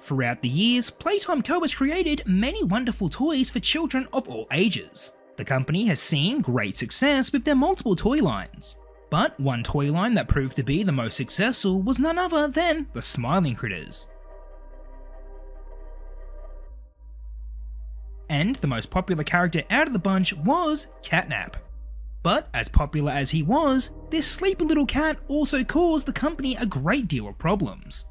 Throughout the years, Playtime Co. has created many wonderful toys for children of all ages. The company has seen great success with their multiple toy lines. But one toy line that proved to be the most successful was none other than the Smiling Critters. And the most popular character out of the bunch was Catnap. But as popular as he was, this sleepy little cat also caused the company a great deal of problems.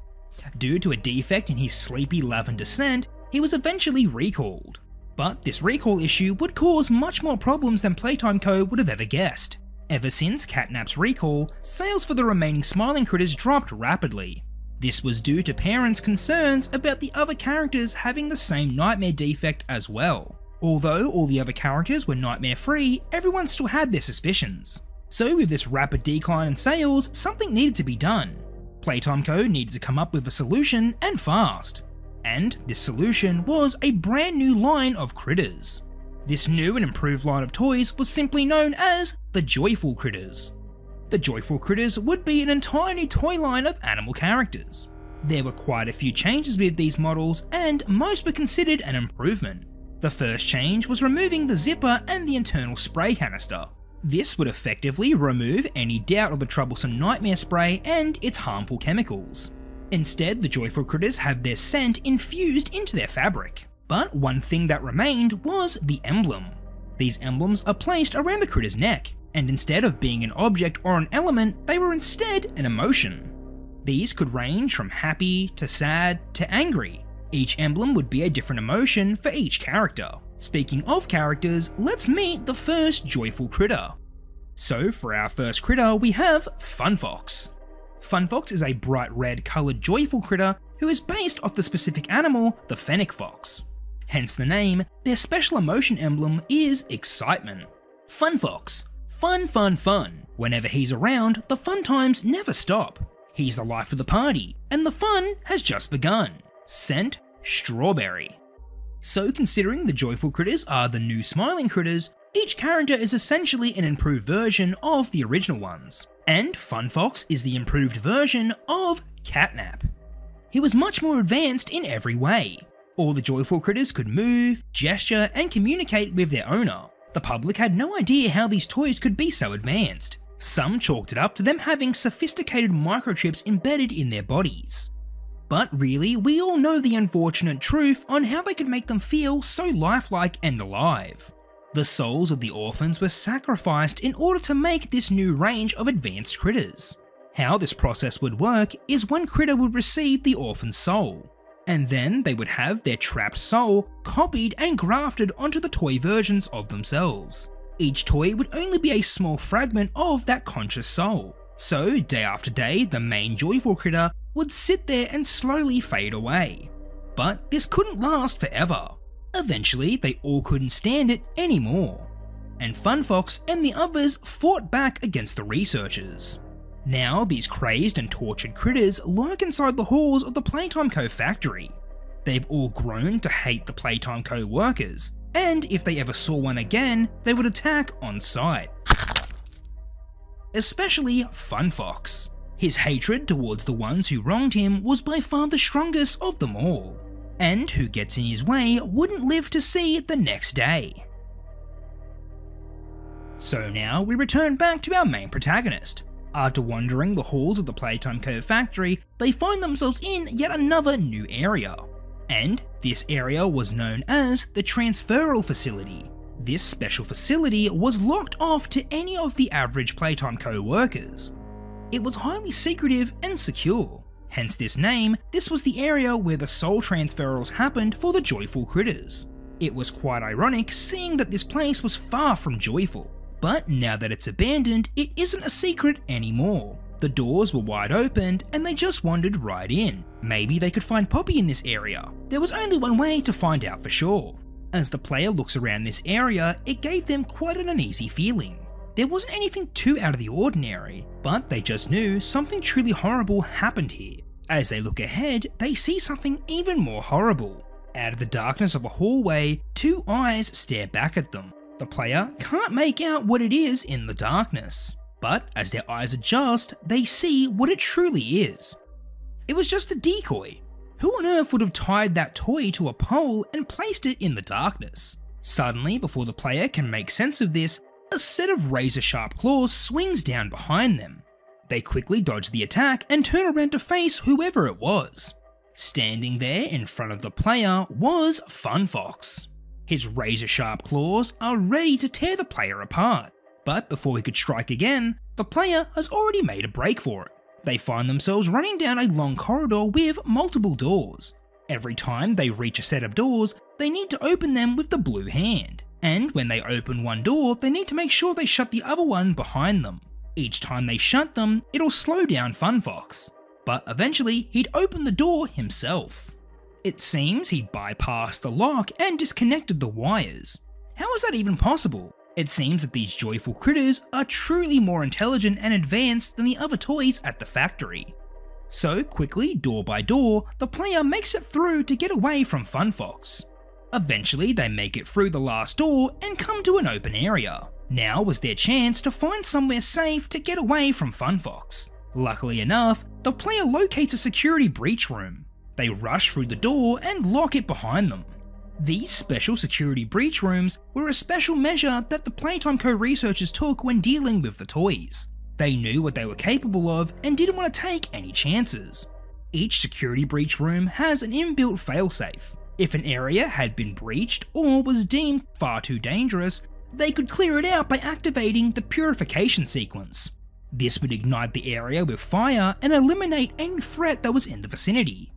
Due to a defect in his sleepy lavender scent, he was eventually recalled. But this recall issue would cause much more problems than Playtime Co. would have ever guessed. Ever since Catnap's recall, sales for the remaining Smiling Critters dropped rapidly. This was due to parents' concerns about the other characters having the same nightmare defect as well. Although all the other characters were nightmare-free, everyone still had their suspicions. So with this rapid decline in sales, something needed to be done. Playtime Co. needed to come up with a solution, and fast. And this solution was a brand new line of critters. This new and improved line of toys was simply known as the Joyful Critters. The Joyful Critters would be an entire new toy line of animal characters. There were quite a few changes with these models, and most were considered an improvement. The first change was removing the zipper and the internal spray canister. This would effectively remove any doubt of the troublesome nightmare spray and its harmful chemicals. Instead, the Joyful Critters have their scent infused into their fabric. But one thing that remained was the emblem. These emblems are placed around the critter's neck, and instead of being an object or an element, they were instead an emotion. These could range from happy to sad to angry. Each emblem would be a different emotion for each character. Speaking of characters, let's meet the first Joyful Critter. So for our first critter, we have Funfox. Funfox is a bright red coloured joyful critter who is based off the specific animal, the fennec fox. Hence the name, their special emotion emblem is excitement. Funfox. Fun, fun, fun. Whenever he's around, the fun times never stop. He's the life of the party, and the fun has just begun. Scent, strawberry. So considering the Joyful Critters are the new Smiling Critters, each character is essentially an improved version of the original ones. And Funfox is the improved version of Catnap. He was much more advanced in every way. All the Joyful Critters could move, gesture, and communicate with their owner. The public had no idea how these toys could be so advanced. Some chalked it up to them having sophisticated microchips embedded in their bodies. But really, we all know the unfortunate truth on how they could make them feel so lifelike and alive. The souls of the orphans were sacrificed in order to make this new range of advanced critters. How this process would work is one critter would receive the orphan's soul, and then they would have their trapped soul copied and grafted onto the toy versions of themselves. Each toy would only be a small fragment of that conscious soul. So day after day, the main joyful critter would sit there and slowly fade away. But this couldn't last forever. Eventually, they all couldn't stand it anymore, and Funfox and the others fought back against the researchers. Now, these crazed and tortured critters lurk inside the halls of the Playtime Co. factory. They've all grown to hate the Playtime Co. workers, and if they ever saw one again, they would attack on sight. Especially Funfox. His hatred towards the ones who wronged him was by far the strongest of them all, and who gets in his way wouldn't live to see the next day. So now we return back to our main protagonist. After wandering the halls of the Playtime Co. factory, they find themselves in yet another new area. And this area was known as the Transferal Facility. This special facility was locked off to any of the average Playtime Co. workers. It was highly secretive and secure. Hence this name, this was the area where the soul transferals happened for the joyful critters. It was quite ironic seeing that this place was far from joyful. But now that it's abandoned, it isn't a secret anymore. The doors were wide opened and they just wandered right in. Maybe they could find Poppy in this area. There was only one way to find out for sure. As the player looks around this area, it gave them quite an uneasy feeling. There wasn't anything too out of the ordinary, but they just knew something truly horrible happened here. As they look ahead, they see something even more horrible. Out of the darkness of a hallway, two eyes stare back at them. The player can't make out what it is in the darkness, but as their eyes adjust, they see what it truly is. It was just a decoy. Who on earth would have tied that toy to a pole and placed it in the darkness? Suddenly, before the player can make sense of this, a set of razor-sharp claws swings down behind them. They quickly dodge the attack and turn around to face whoever it was. Standing there in front of the player was Funfox. His razor-sharp claws are ready to tear the player apart, but before he could strike again, the player has already made a break for it. They find themselves running down a long corridor with multiple doors. Every time they reach a set of doors, they need to open them with the blue hand, and when they open one door, they need to make sure they shut the other one behind them. Each time they shut them, it'll slow down Funfox, but eventually he'd open the door himself. It seems he bypassed the lock and disconnected the wires. How is that even possible? It seems that these joyful critters are truly more intelligent and advanced than the other toys at the factory. So quickly, door by door, the player makes it through to get away from Funfox. Eventually, they make it through the last door and come to an open area. Now was their chance to find somewhere safe to get away from Funfox. Luckily enough, the player locates a security breach room. They rush through the door and lock it behind them. These special security breach rooms were a special measure that the Playtime co-researchers took when dealing with the toys. They knew what they were capable of and didn't want to take any chances. Each security breach room has an inbuilt failsafe. If an area had been breached or was deemed far too dangerous, they could clear it out by activating the purification sequence. This would ignite the area with fire and eliminate any threat that was in the vicinity.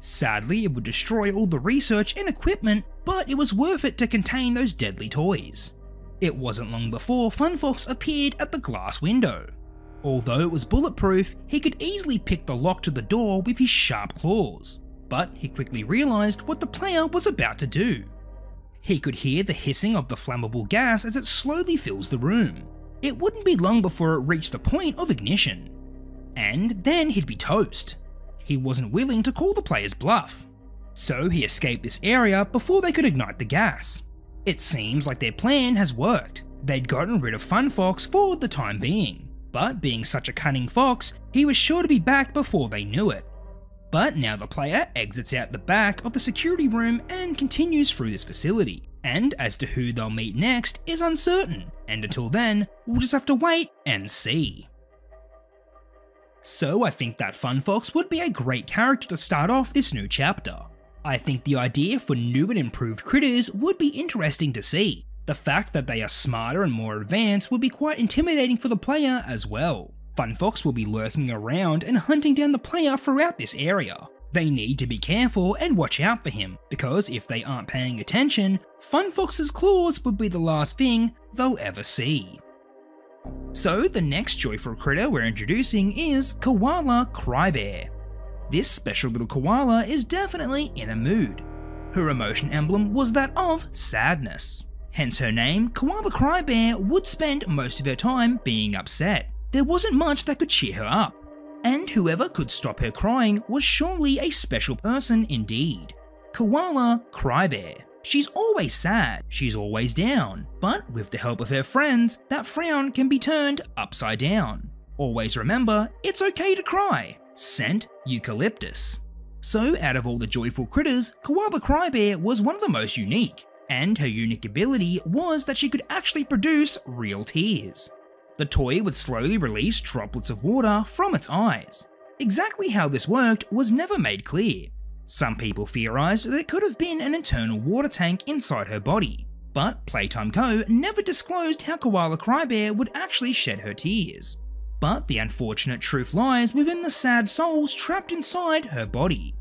Sadly, it would destroy all the research and equipment, but it was worth it to contain those deadly toys. It wasn't long before Funfox appeared at the glass window. Although it was bulletproof, he could easily pick the lock to the door with his sharp claws, but he quickly realised what the player was about to do. He could hear the hissing of the flammable gas as it slowly fills the room. It wouldn't be long before it reached the point of ignition, and then he'd be toast. He wasn't willing to call the player's bluff, so he escaped this area before they could ignite the gas. It seems like their plan has worked. They'd gotten rid of Funfox for the time being, but being such a cunning fox, he was sure to be back before they knew it. But now the player exits out the back of the security room and continues through this facility, and as to who they'll meet next is uncertain, and until then, we'll just have to wait and see. So I think that Funfox would be a great character to start off this new chapter. I think the idea for new and improved critters would be interesting to see. The fact that they are smarter and more advanced would be quite intimidating for the player as well. Funfox will be lurking around and hunting down the player throughout this area. They need to be careful and watch out for him, because if they aren't paying attention, Funfox's claws would be the last thing they'll ever see. So the next joyful critter we're introducing is Koala Crybear. This special little koala is definitely in a mood. Her emotion emblem was that of sadness. Hence her name, Koala Crybear would spend most of her time being upset. There wasn't much that could cheer her up, and whoever could stop her crying was surely a special person indeed. Koala Crybear. She's always sad, she's always down, but with the help of her friends, that frown can be turned upside down. Always remember, it's okay to cry. Scent eucalyptus. So out of all the joyful critters, Koala Crybear was one of the most unique, and her unique ability was that she could actually produce real tears. The toy would slowly release droplets of water from its eyes. Exactly how this worked was never made clear. Some people theorised that it could have been an internal water tank inside her body, but Playtime Co. never disclosed how Koala Crybear would actually shed her tears. But the unfortunate truth lies within the sad souls trapped inside her body.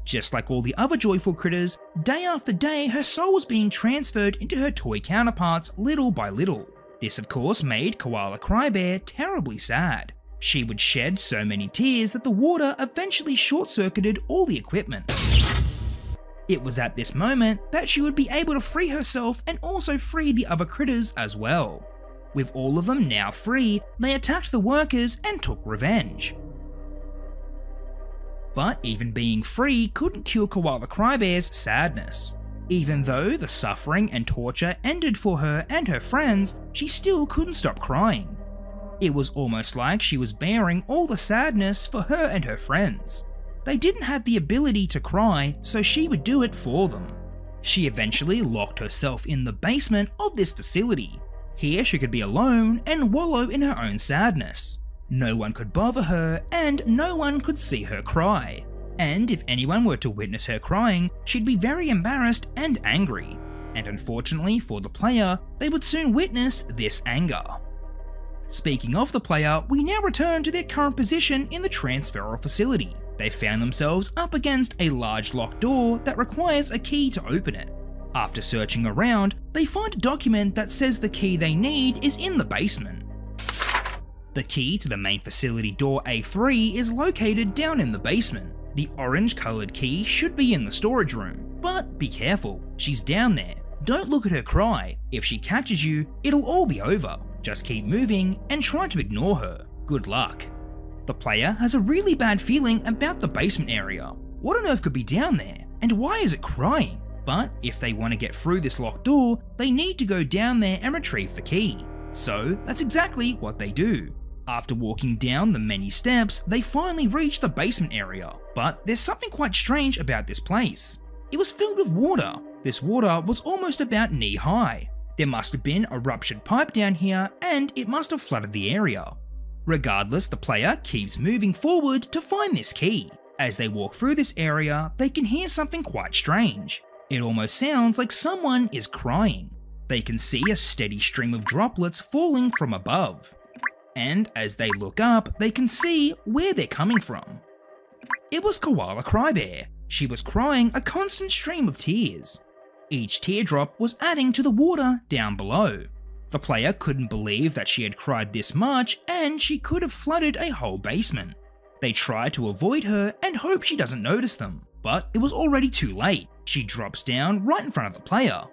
Just like all the other joyful critters, day after day her soul was being transferred into her toy counterparts little by little. This of course made Koala Crybear terribly sad. She would shed so many tears that the water eventually short-circuited all the equipment. It was at this moment that she would be able to free herself and also free the other critters as well. With all of them now free, they attacked the workers and took revenge. But even being free couldn't cure Koala Crybear's sadness. Even though the suffering and torture ended for her and her friends, she still couldn't stop crying. It was almost like she was bearing all the sadness for her and her friends. they didn't have the ability to cry, so she would do it for them. She eventually locked herself in the basement of this facility. Here she could be alone and wallow in her own sadness. No one could bother her and no one could see her cry. And if anyone were to witness her crying, she'd be very embarrassed and angry. And unfortunately for the player, they would soon witness this anger. Speaking of the player, we now return to their current position in the transferal facility. They found themselves up against a large locked door that requires a key to open it. After searching around, they find a document that says the key they need is in the basement. The key to the main facility door A3 is located down in the basement. The orange coloured key should be in the storage room, but be careful, she's down there. Don't look at her cry. If she catches you, it'll all be over. Just keep moving and try to ignore her. Good luck. The player has a really bad feeling about the basement area. What on earth could be down there? And why is it crying? But if they want to get through this locked door, they need to go down there and retrieve the key. So that's exactly what they do. After walking down the many steps, they finally reach the basement area. But there's something quite strange about this place. It was filled with water. This water was almost about knee high. There must have been a ruptured pipe down here and it must have flooded the area. Regardless, the player keeps moving forward to find this key. As they walk through this area, they can hear something quite strange. It almost sounds like someone is crying. They can see a steady stream of droplets falling from above. And as they look up, they can see where they're coming from. It was Koala Crybear. She was crying a constant stream of tears. Each teardrop was adding to the water down below. The player couldn't believe that she had cried this much and she could have flooded a whole basement. They try to avoid her and hope she doesn't notice them, but it was already too late. She drops down right in front of the player.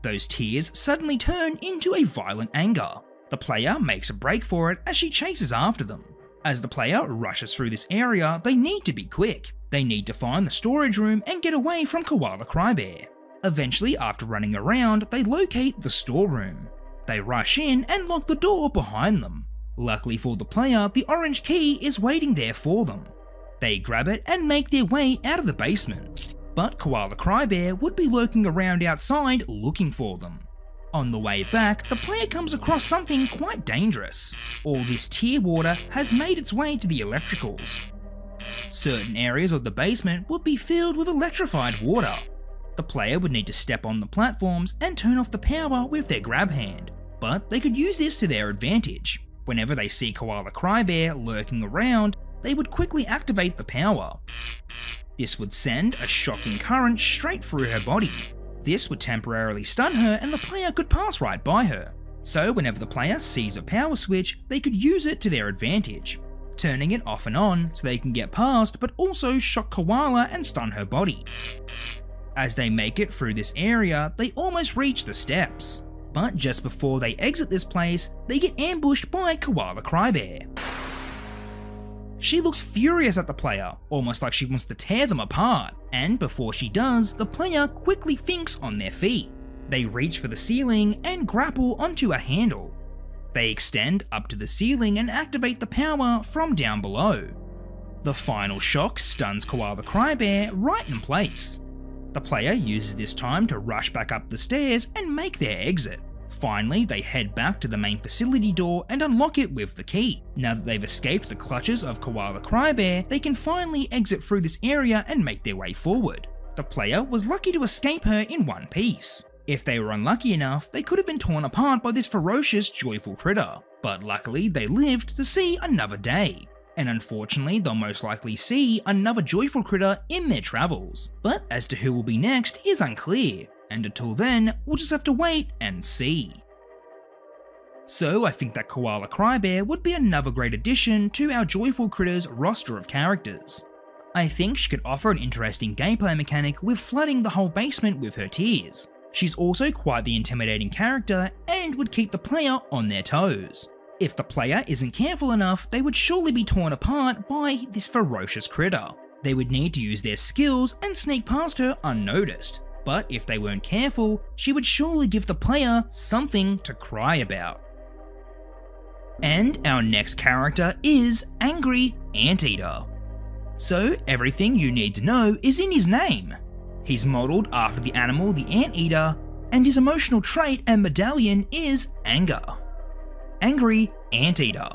Those tears suddenly turn into a violent anger. The player makes a break for it as she chases after them. As the player rushes through this area, they need to be quick. They need to find the storage room and get away from Koala Crybear. Eventually, after running around, they locate the storeroom. They rush in and lock the door behind them. Luckily for the player, the orange key is waiting there for them. They grab it and make their way out of the basement. But Koala Crybear would be lurking around outside looking for them. On the way back, the player comes across something quite dangerous. All this tear water has made its way to the electricals. Certain areas of the basement would be filled with electrified water. The player would need to step on the platforms and turn off the power with their grab hand, but they could use this to their advantage. Whenever they see Koala Crybear lurking around, they would quickly activate the power. This would send a shocking current straight through her body. This would temporarily stun her and the player could pass right by her. So whenever the player sees a power switch, they could use it to their advantage, turning it off and on so they can get past but also shock Koala and stun her body. As they make it through this area, they almost reach the steps. But just before they exit this place, they get ambushed by Koala Crybear. She looks furious at the player, almost like she wants to tear them apart, and before she does, the player quickly thinks on their feet. They reach for the ceiling and grapple onto a handle. They extend up to the ceiling and activate the power from down below. The final shock stuns Koala Crybear right in place. The player uses this time to rush back up the stairs and make their exit. Finally, they head back to the main facility door and unlock it with the key. Now that they've escaped the clutches of Koala Crybear, they can finally exit through this area and make their way forward. The player was lucky to escape her in one piece. If they were unlucky enough, they could have been torn apart by this ferocious, joyful critter. But luckily, they lived to see another day. And unfortunately, they'll most likely see another joyful critter in their travels. But as to who will be next is unclear. And until then, we'll just have to wait and see. So I think that Koala Crybear would be another great addition to our Joyful Critters roster of characters. I think she could offer an interesting gameplay mechanic with flooding the whole basement with her tears. She's also quite the intimidating character and would keep the player on their toes. If the player isn't careful enough, they would surely be torn apart by this ferocious critter. They would need to use their skills and sneak past her unnoticed. But if they weren't careful, she would surely give the player something to cry about. And our next character is Angry Anteater. So everything you need to know is in his name. He's modelled after the animal the anteater, and his emotional trait and medallion is anger. Angry Anteater.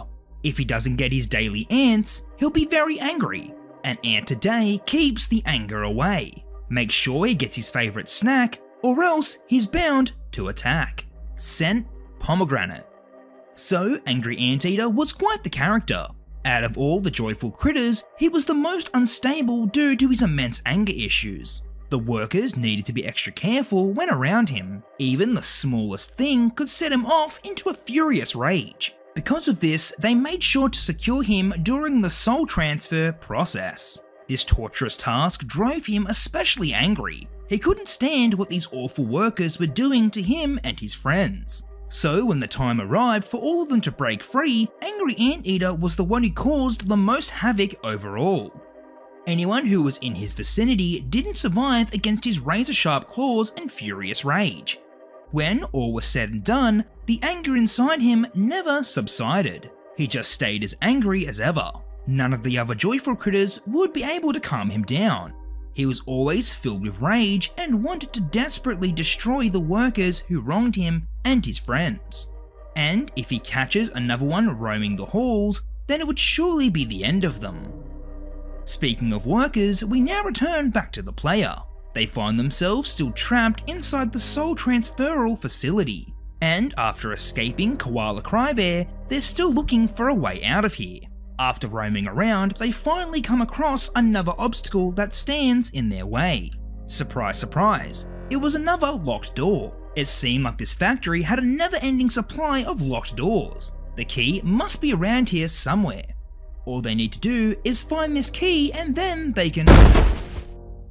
If he doesn't get his daily ants, he'll be very angry. An ant a day keeps the anger away. Make sure he gets his favourite snack, or else he's bound to attack. Scent Pomegranate. So Angry Anteater was quite the character. Out of all the joyful critters, he was the most unstable due to his immense anger issues. The workers needed to be extra careful when around him. Even the smallest thing could set him off into a furious rage. Because of this, they made sure to secure him during the soul transfer process. This torturous task drove him especially angry. He couldn't stand what these awful workers were doing to him and his friends. So when the time arrived for all of them to break free, Angry Anteater was the one who caused the most havoc overall. Anyone who was in his vicinity didn't survive against his razor-sharp claws and furious rage. When all was said and done, the anger inside him never subsided. He just stayed as angry as ever. None of the other joyful critters would be able to calm him down. He was always filled with rage and wanted to desperately destroy the workers who wronged him and his friends. And if he catches another one roaming the halls, then it would surely be the end of them. Speaking of workers, we now return back to the player. They find themselves still trapped inside the soul transferal facility, and after escaping Koala Crybear, they're still looking for a way out of here. After roaming around, they finally come across another obstacle that stands in their way. Surprise, surprise, it was another locked door. It seemed like this factory had a never-ending supply of locked doors. The key must be around here somewhere. All they need to do is find this key and then they can...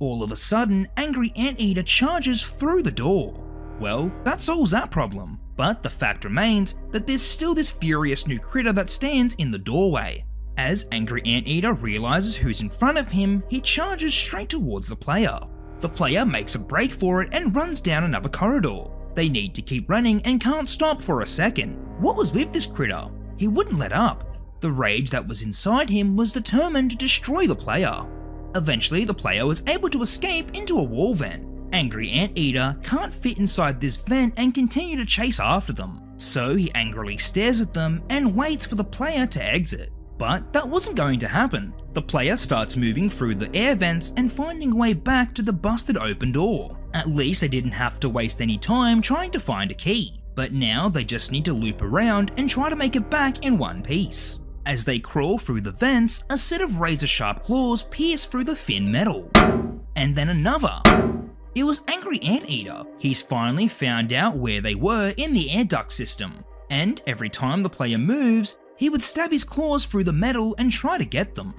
All of a sudden, Angry Anteater charges through the door. Well, that solves that problem, but the fact remains that there's still this furious new critter that stands in the doorway. As Angry Anteater realizes who's in front of him, he charges straight towards the player. The player makes a break for it and runs down another corridor. They need to keep running and can't stop for a second. What was with this critter? He wouldn't let up. The rage that was inside him was determined to destroy the player. Eventually, the player was able to escape into a wall vent. Angry Anteater can't fit inside this vent and continue to chase after them, so he angrily stares at them and waits for the player to exit. But that wasn't going to happen. The player starts moving through the air vents and finding a way back to the busted open door. At least they didn't have to waste any time trying to find a key, but now they just need to loop around and try to make it back in one piece. As they crawl through the vents, a set of razor-sharp claws pierce through the thin metal. And then another. It was Angry Anteater. He's finally found out where they were in the air duct system, and every time the player moves, he would stab his claws through the metal and try to get them.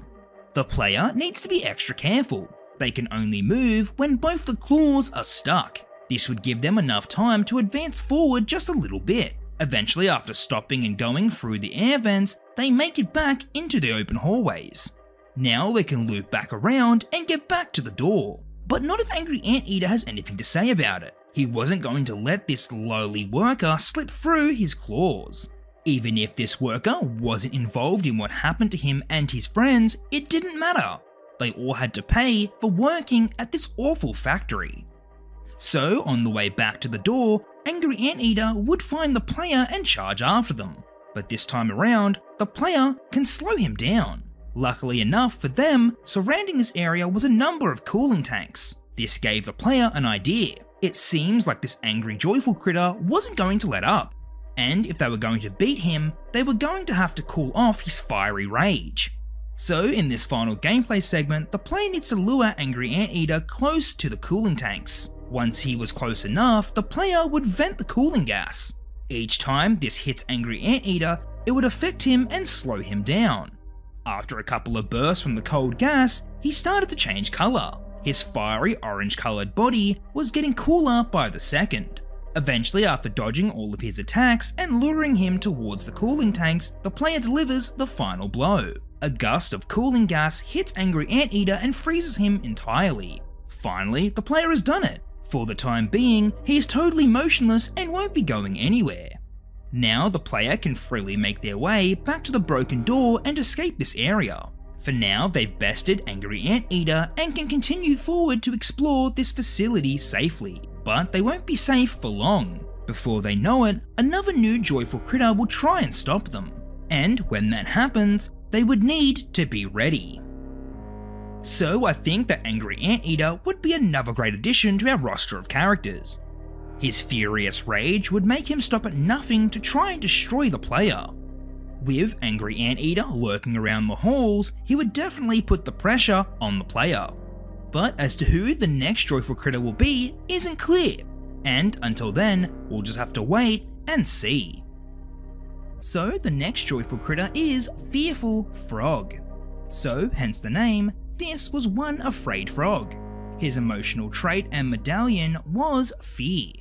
The player needs to be extra careful. They can only move when both the claws are stuck. This would give them enough time to advance forward just a little bit. Eventually, after stopping and going through the air vents, they make it back into the open hallways. Now they can loop back around and get back to the door. But not if Angry Anteater has anything to say about it. He wasn't going to let this lowly worker slip through his claws. Even if this worker wasn't involved in what happened to him and his friends, it didn't matter. They all had to pay for working at this awful factory. So on the way back to the door, Angry Anteater would find the player and charge after them. But this time around, the player can slow him down. Luckily enough for them, surrounding this area was a number of cooling tanks. This gave the player an idea. It seems like this angry joyful critter wasn't going to let up. And if they were going to beat him, they were going to have to cool off his fiery rage. So in this final gameplay segment, the player needs to lure Angry Anteater close to the cooling tanks. Once he was close enough, the player would vent the cooling gas. Each time this hits Angry Anteater, it would affect him and slow him down. After a couple of bursts from the cold gas, he started to change colour. His fiery orange coloured body was getting cooler by the second. Eventually, after dodging all of his attacks and luring him towards the cooling tanks, the player delivers the final blow. A gust of cooling gas hits Angry Anteater and freezes him entirely. Finally, the player has done it. For the time being, he is totally motionless and won't be going anywhere. Now the player can freely make their way back to the broken door and escape this area. For now, they've bested Angry Anteater and can continue forward to explore this facility safely, but they won't be safe for long. Before they know it, another new joyful critter will try and stop them, and when that happens, they would need to be ready. So I think that Angry Anteater would be another great addition to our roster of characters. His furious rage would make him stop at nothing to try and destroy the player. With Angry Anteater lurking around the halls, he would definitely put the pressure on the player. But as to who the next joyful critter will be isn't clear, and until then, we'll just have to wait and see. So the next joyful critter is Fearful Frog. So hence the name, this was one afraid frog. His emotional trait and medallion was fear.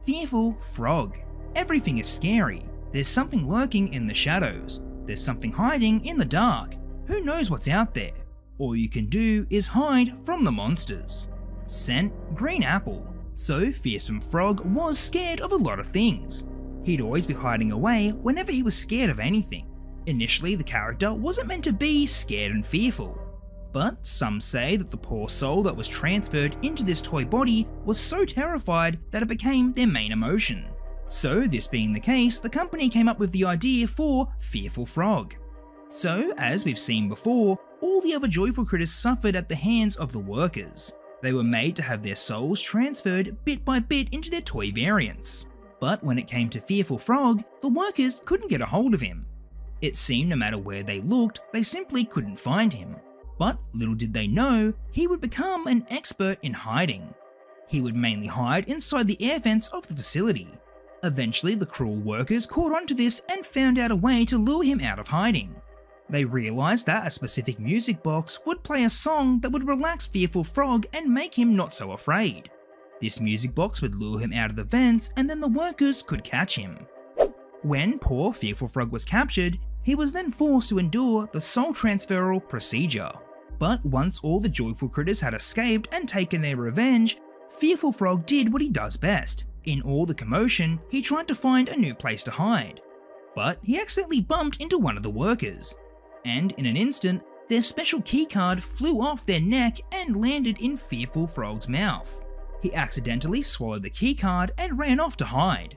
Fearful Frog. Everything is scary. There's something lurking in the shadows. There's something hiding in the dark. Who knows what's out there? All you can do is hide from the monsters. Scent green apple. So Fearsome Frog was scared of a lot of things. He'd always be hiding away whenever he was scared of anything. Initially, the character wasn't meant to be scared and fearful, but some say that the poor soul that was transferred into this toy body was so terrified that it became their main emotion. So this being the case, the company came up with the idea for Fearful Frog. So as we've seen before, all the other joyful critters suffered at the hands of the workers. They were made to have their souls transferred bit by bit into their toy variants. But when it came to Fearful Frog, the workers couldn't get a hold of him. It seemed no matter where they looked, they simply couldn't find him. But little did they know, he would become an expert in hiding. He would mainly hide inside the air vents of the facility. Eventually, the cruel workers caught onto this and found out a way to lure him out of hiding. They realised that a specific music box would play a song that would relax Fearful Frog and make him not so afraid. This music box would lure him out of the vents and then the workers could catch him. When poor Fearful Frog was captured, he was then forced to endure the soul transferal procedure. But once all the joyful critters had escaped and taken their revenge, Fearful Frog did what he does best. In all the commotion, he tried to find a new place to hide. But he accidentally bumped into one of the workers. And in an instant, their special keycard flew off their neck and landed in Fearful Frog's mouth. He accidentally swallowed the keycard and ran off to hide.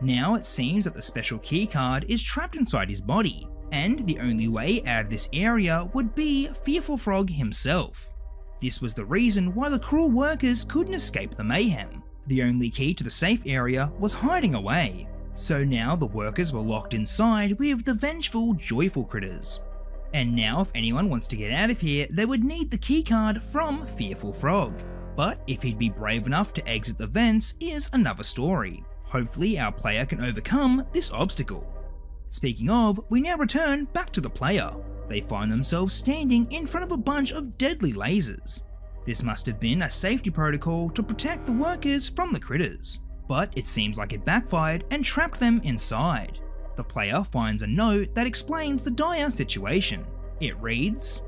Now it seems that the special keycard is trapped inside his body, and the only way out of this area would be Fearful Frog himself. This was the reason why the cruel workers couldn't escape the mayhem. The only key to the safe area was hiding away. So now the workers were locked inside with the vengeful, joyful critters. And now if anyone wants to get out of here, they would need the keycard from Fearful Frog. But if he'd be brave enough to exit the vents is another story. Hopefully our player can overcome this obstacle. Speaking of, we now return back to the player. They find themselves standing in front of a bunch of deadly lasers. This must have been a safety protocol to protect the workers from the critters, but it seems like it backfired and trapped them inside. The player finds a note that explains the dire situation. It reads,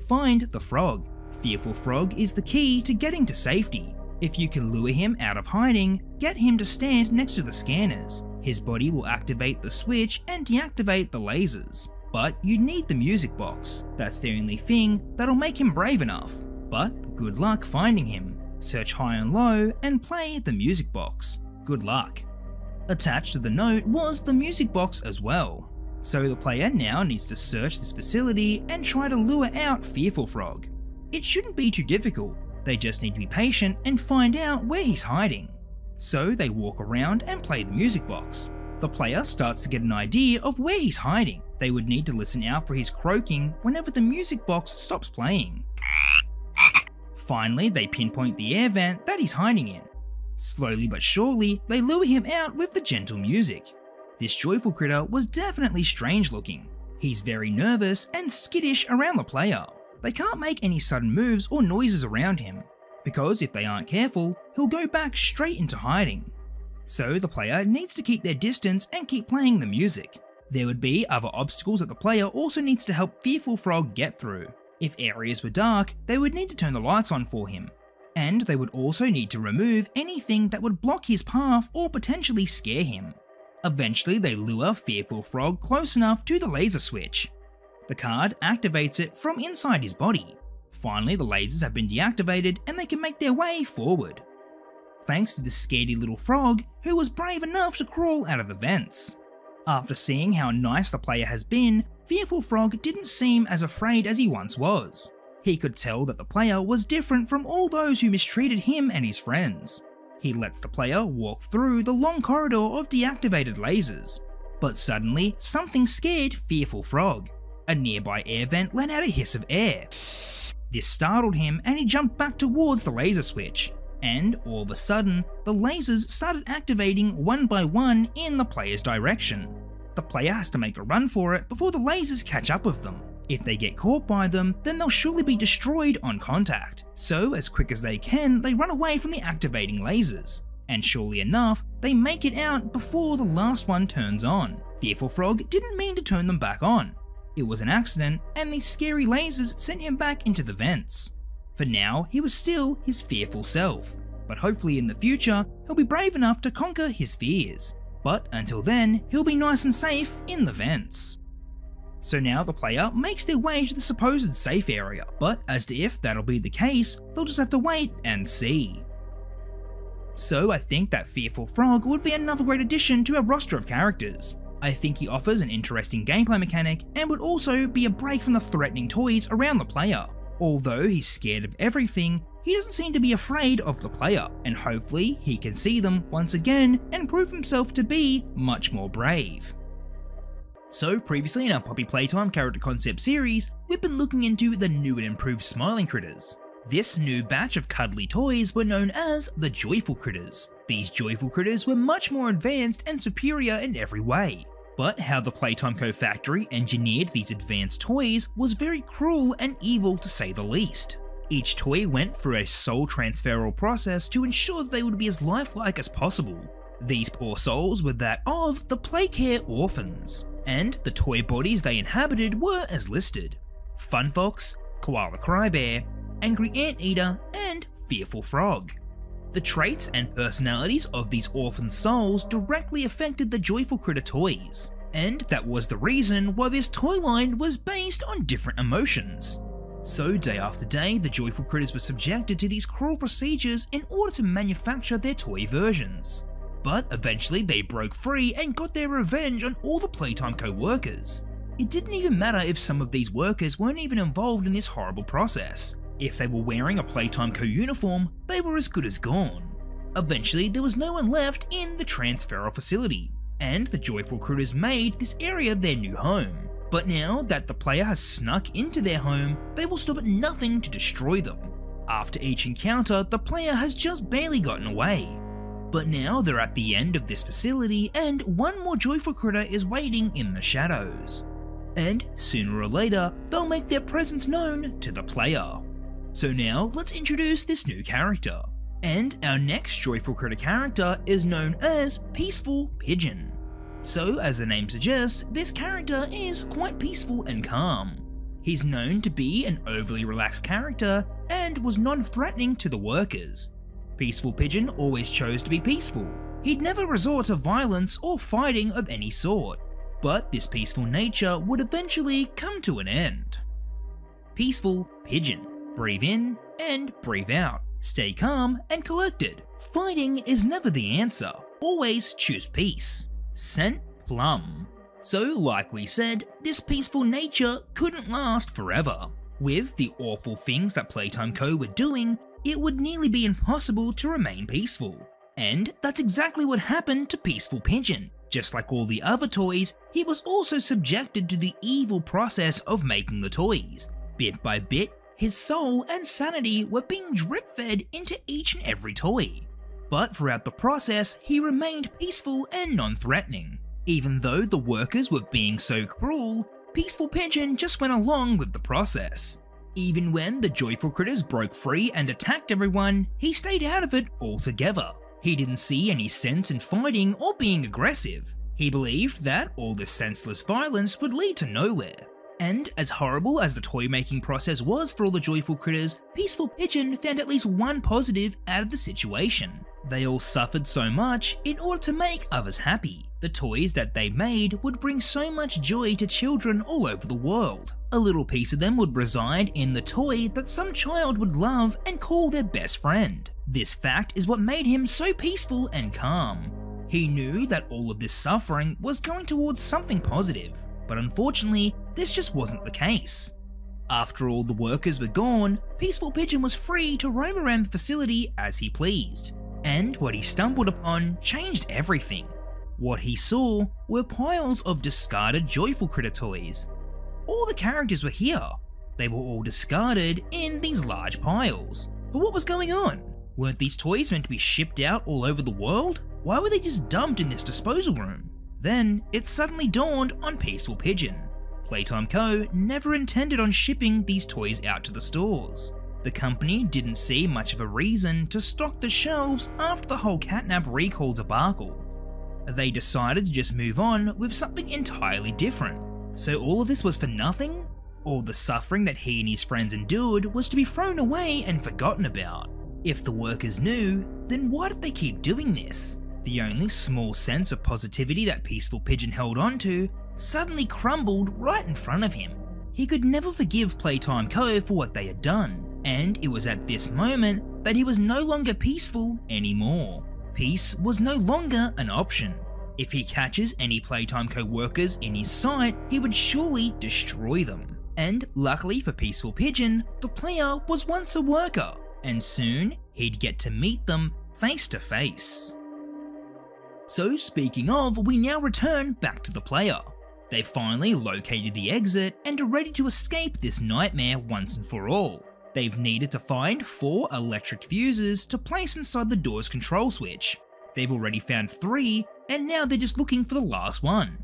"Find the frog. Fearful Frog is the key to getting to safety. If you can lure him out of hiding, get him to stand next to the scanners. His body will activate the switch and deactivate the lasers. But you need the music box. That's the only thing that'll make him brave enough. But good luck finding him. Search high and low and play the music box. Good luck." Attached to the note was the music box as well. So the player now needs to search this facility and try to lure out Fearful Frog. It shouldn't be too difficult. They just need to be patient and find out where he's hiding. So they walk around and play the music box. The player starts to get an idea of where he's hiding. They would need to listen out for his croaking whenever the music box stops playing. Finally, they pinpoint the air vent that he's hiding in. Slowly but surely, they lure him out with the gentle music. This joyful critter was definitely strange looking. He's very nervous and skittish around the player. They can't make any sudden moves or noises around him, because if they aren't careful, he'll go back straight into hiding. So the player needs to keep their distance and keep playing the music. There would be other obstacles that the player also needs to help Fearful Frog get through. If areas were dark, they would need to turn the lights on for him. And they would also need to remove anything that would block his path or potentially scare him. Eventually they lure Fearful Frog close enough to the laser switch. The card activates it from inside his body. Finally, the lasers have been deactivated and they can make their way forward. Thanks to this scaredy little frog who was brave enough to crawl out of the vents. After seeing how nice the player has been, Fearful Frog didn't seem as afraid as he once was. He could tell that the player was different from all those who mistreated him and his friends. He lets the player walk through the long corridor of deactivated lasers. But suddenly, something scared Fearful Frog. A nearby air vent let out a hiss of air. This startled him and he jumped back towards the laser switch. And all of a sudden, the lasers started activating one by one in the player's direction. The player has to make a run for it before the lasers catch up with them. If they get caught by them, then they'll surely be destroyed on contact. So as quick as they can, they run away from the activating lasers. And surely enough, they make it out before the last one turns on. Fearful Frog didn't mean to turn them back on. It was an accident, and these scary lasers sent him back into the vents. For now, he was still his fearful self, but hopefully in the future, he'll be brave enough to conquer his fears. But until then, he'll be nice and safe in the vents. So now the player makes their way to the supposed safe area, but as to if that'll be the case, they'll just have to wait and see. So I think that Fearful Frog would be another great addition to our roster of characters. I think he offers an interesting gameplay mechanic and would also be a break from the threatening toys around the player. Although he's scared of everything, he doesn't seem to be afraid of the player, and hopefully he can see them once again and prove himself to be much more brave. So previously in our Poppy Playtime character concept series, we've been looking into the new and improved smiling critters. This new batch of cuddly toys were known as the Joyful Critters. These Joyful Critters were much more advanced and superior in every way. But how the Playtime Co factory engineered these advanced toys was very cruel and evil to say the least. Each toy went through a soul transferal process to ensure that they would be as lifelike as possible. These poor souls were that of the Playcare orphans, and the toy bodies they inhabited were as listed: Fun Fox, Koala Crybear, Angry Anteater, and Fearful Frog. The traits and personalities of these orphan souls directly affected the Joyful Critter toys, and that was the reason why this toy line was based on different emotions. So day after day, the Joyful Critters were subjected to these cruel procedures in order to manufacture their toy versions. But eventually they broke free and got their revenge on all the Playtime Co workers. It didn't even matter if some of these workers weren't even involved in this horrible process. If they were wearing a Playtime Co uniform, they were as good as gone. Eventually, there was no one left in the transferal facility, and the Joyful Critters made this area their new home. But now that the player has snuck into their home, they will stop at nothing to destroy them. After each encounter, the player has just barely gotten away. But now they're at the end of this facility, and one more Joyful Critter is waiting in the shadows. And sooner or later, they'll make their presence known to the player. So now, let's introduce this new character. And our next Joyful Critter character is known as Peaceful Pigeon. So as the name suggests, this character is quite peaceful and calm. He's known to be an overly relaxed character and was non-threatening to the workers. Peaceful Pigeon always chose to be peaceful. He'd never resort to violence or fighting of any sort. But this peaceful nature would eventually come to an end. Peaceful Pigeon. Breathe in and breathe out. Stay calm and collected. Fighting is never the answer. Always choose peace. Scent Plum. So like we said, this peaceful nature couldn't last forever. With the awful things that Playtime Co were doing, it would nearly be impossible to remain peaceful. And that's exactly what happened to Peaceful Pigeon. Just like all the other toys, he was also subjected to the evil process of making the toys. Bit by bit, his soul and sanity were being drip-fed into each and every toy. But throughout the process, he remained peaceful and non-threatening. Even though the workers were being so cruel, Peaceful Pigeon just went along with the process. Even when the Joyful Critters broke free and attacked everyone, he stayed out of it altogether. He didn't see any sense in fighting or being aggressive. He believed that all this senseless violence would lead to nowhere. And as horrible as the toy making process was for all the Joyful Critters, Peaceful Pigeon found at least one positive out of the situation. They all suffered so much in order to make others happy. The toys that they made would bring so much joy to children all over the world. A little piece of them would reside in the toy that some child would love and call their best friend. This fact is what made him so peaceful and calm. He knew that all of this suffering was going towards something positive, but unfortunately, this just wasn't the case. After all the workers were gone, Peaceful Pigeon was free to roam around the facility as he pleased. And what he stumbled upon changed everything. What he saw were piles of discarded Joyful Critter toys. All the characters were here. They were all discarded in these large piles. But what was going on? Weren't these toys meant to be shipped out all over the world? Why were they just dumped in this disposal room? Then it suddenly dawned on Peaceful Pigeon. Playtime Co. never intended on shipping these toys out to the stores. The company didn't see much of a reason to stock the shelves after the whole Catnap recall debacle. They decided to just move on with something entirely different. So all of this was for nothing? All the suffering that he and his friends endured was to be thrown away and forgotten about. If the workers knew, then why did they keep doing this? The only small sense of positivity that Peaceful Pigeon held onto suddenly crumbled right in front of him. He could never forgive Playtime Co. for what they had done, and it was at this moment that he was no longer peaceful anymore. Peace was no longer an option. If he catches any Playtime Co workers in his sight, he would surely destroy them. And luckily for Peaceful Pigeon, the player was once a worker, and soon he'd get to meet them face to face. So speaking of, we now return back to the player. They've finally located the exit and are ready to escape this nightmare once and for all. They've needed to find 4 electric fuses to place inside the door's control switch. They've already found 3, and now they're just looking for the last one.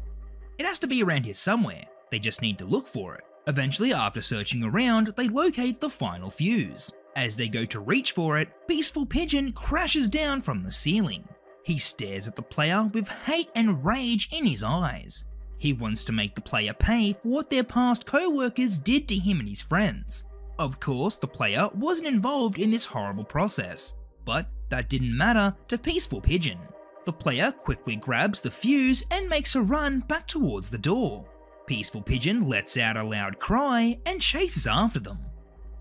It has to be around here somewhere, they just need to look for it. Eventually, after searching around, they locate the final fuse. As they go to reach for it, Peaceful Pigeon crashes down from the ceiling. He stares at the player with hate and rage in his eyes. He wants to make the player pay for what their past co-workers did to him and his friends. Of course, the player wasn't involved in this horrible process, but that didn't matter to Peaceful Pigeon. The player quickly grabs the fuse and makes a run back towards the door. Peaceful Pigeon lets out a loud cry and chases after them.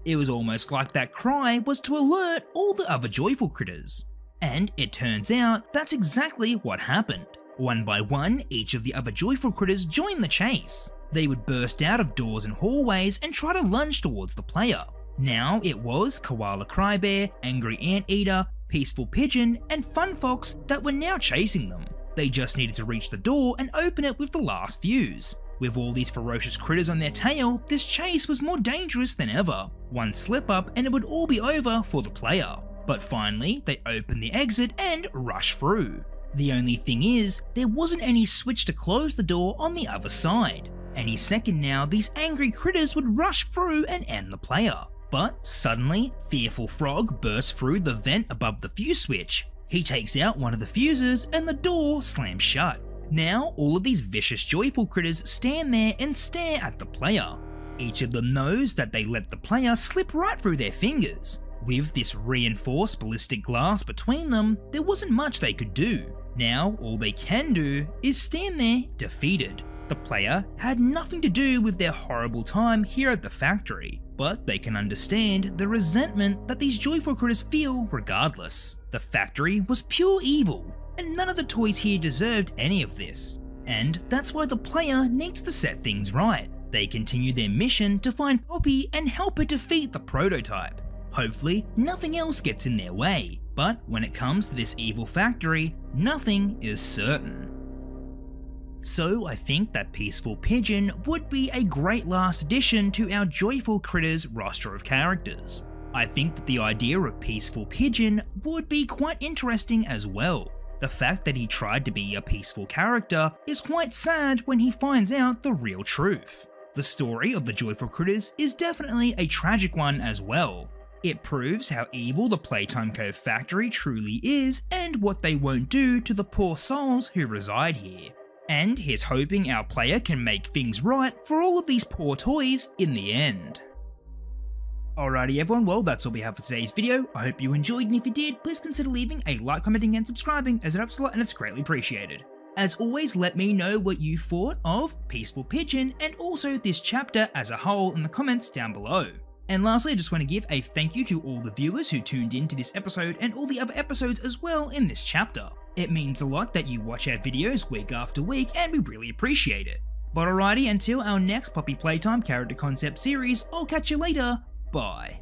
It was almost like that cry was to alert all the other Joyful Critters. And it turns out that's exactly what happened. One by one, each of the other Joyful Critters joined the chase. They would burst out of doors and hallways and try to lunge towards the player. Now it was Koala Crybear, Angry Anteater, Peaceful Pigeon, and Fun Fox that were now chasing them. They just needed to reach the door and open it with the last fuse. With all these ferocious critters on their tail, this chase was more dangerous than ever. One slip up and it would all be over for the player. But finally, they open the exit and rush through. The only thing is, there wasn't any switch to close the door on the other side. Any second now, these angry critters would rush through and end the player. But suddenly, Fearful Frog bursts through the vent above the fuse switch. He takes out one of the fuses and the door slams shut. Now, all of these vicious Joyful Critters stand there and stare at the player. Each of them knows that they let the player slip right through their fingers. With this reinforced ballistic glass between them, there wasn't much they could do. Now, all they can do is stand there defeated. The player had nothing to do with their horrible time here at the factory, but they can understand the resentment that these Joyful Critters feel regardless. The factory was pure evil, and none of the toys here deserved any of this. And that's why the player needs to set things right. They continue their mission to find Poppy and help her defeat the prototype. Hopefully, nothing else gets in their way, but when it comes to this evil factory, nothing is certain. So I think that Peaceful Pigeon would be a great last addition to our Joyful Critters roster of characters. I think that the idea of Peaceful Pigeon would be quite interesting as well. The fact that he tried to be a peaceful character is quite sad when he finds out the real truth. The story of the Joyful Critters is definitely a tragic one as well. It proves how evil the Playtime Co factory truly is and what they won't do to the poor souls who reside here. And here's hoping our player can make things right for all of these poor toys in the end. Alrighty everyone, well that's all we have for today's video. I hope you enjoyed, and if you did, please consider leaving a like, commenting and subscribing, as it helps a lot and it's greatly appreciated. As always, let me know what you thought of Peaceful Pigeon and also this chapter as a whole in the comments down below. And lastly, I just want to give a thank you to all the viewers who tuned in to this episode and all the other episodes as well in this chapter. It means a lot that you watch our videos week after week and we really appreciate it. But alrighty, until our next Poppy Playtime character concept series, I'll catch you later, bye.